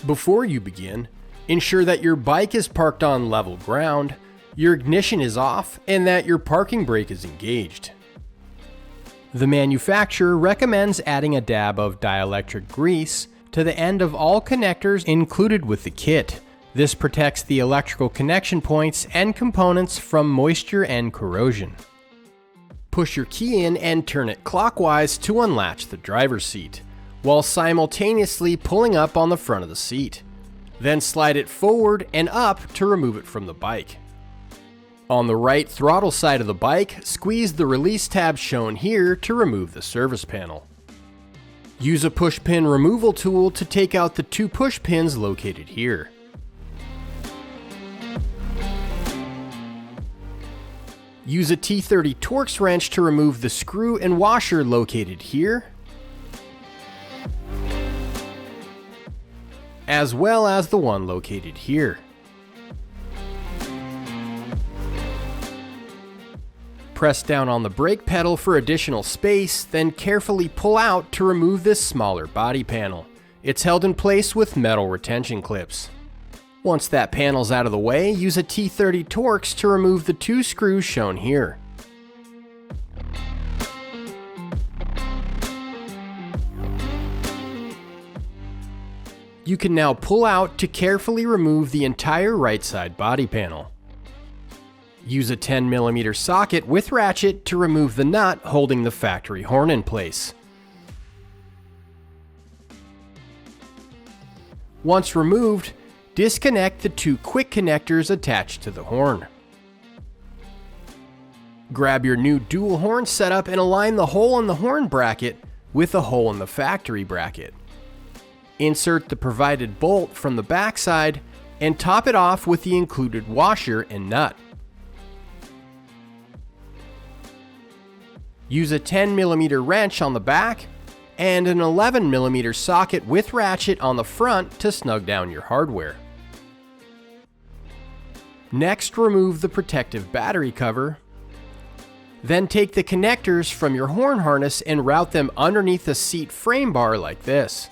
Before you begin, ensure that your bike is parked on level ground, your ignition is off, and that your parking brake is engaged. The manufacturer recommends adding a dab of dielectric grease to the end of all connectors included with the kit. This protects the electrical connection points and components from moisture and corrosion. Push your key in and turn it clockwise to unlatch the driver's seat, while simultaneously pulling up on the front of the seat. Then slide it forward and up to remove it from the bike. On the right throttle side of the bike, squeeze the release tab shown here to remove the service panel. Use a push pin removal tool to take out the 2 push pins located here. Use a T30 Torx wrench to remove the screw and washer located here, as well as the one located here. Press down on the brake pedal for additional space, then carefully pull out to remove this smaller body panel. It's held in place with metal retention clips. Once that panel's out of the way, use a T30 Torx to remove the 2 screws shown here. You can now pull out to carefully remove the entire right side body panel. Use a 10mm socket with ratchet to remove the nut holding the factory horn in place. Once removed, disconnect the 2 quick connectors attached to the horn. Grab your new dual horn setup and align the hole in the horn bracket with the hole in the factory bracket. Insert the provided bolt from the backside and top it off with the included washer and nut. Use a 10mm wrench on the back and an 11mm socket with ratchet on the front to snug down your hardware. Next, remove the protective battery cover. Then take the connectors from your horn harness and route them underneath the seat frame bar like this.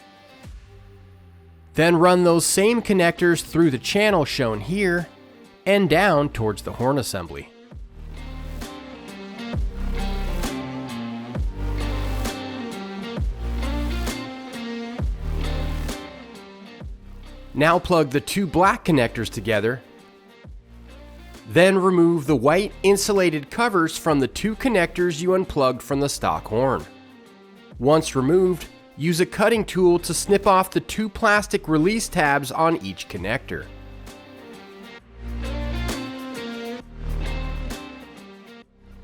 Then run those same connectors through the channel shown here and down towards the horn assembly. Now plug the 2 black connectors together. Then remove the white insulated covers from the 2 connectors you unplugged from the stock horn. Once removed, use a cutting tool to snip off the 2 plastic release tabs on each connector.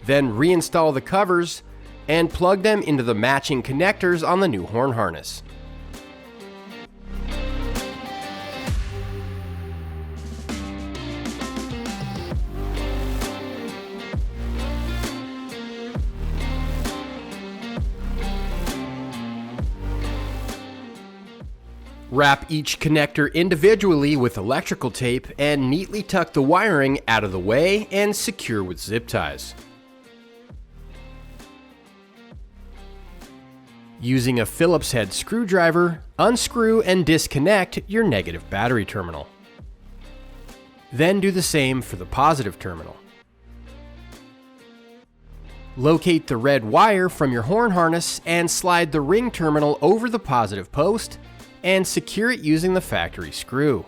Then reinstall the covers and plug them into the matching connectors on the new horn harness. Wrap each connector individually with electrical tape and neatly tuck the wiring out of the way and secure with zip ties. Using a Phillips head screwdriver, unscrew and disconnect your negative battery terminal. Then do the same for the positive terminal. Locate the red wire from your horn harness and slide the ring terminal over the positive post and secure it using the factory screw.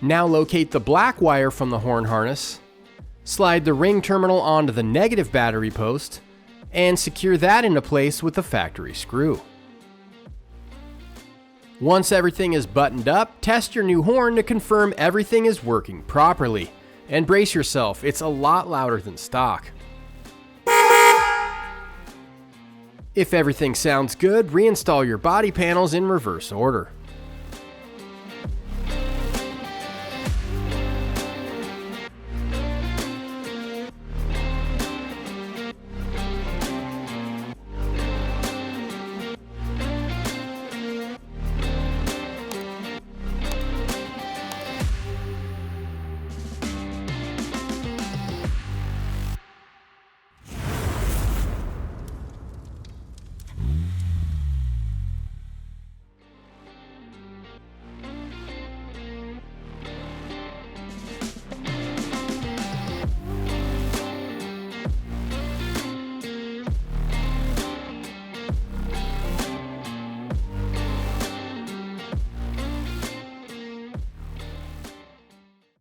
Now locate the black wire from the horn harness, slide the ring terminal onto the negative battery post, and secure that into place with the factory screw. Once everything is buttoned up, test your new horn to confirm everything is working properly. And brace yourself, it's a lot louder than stock. If everything sounds good, reinstall your body panels in reverse order.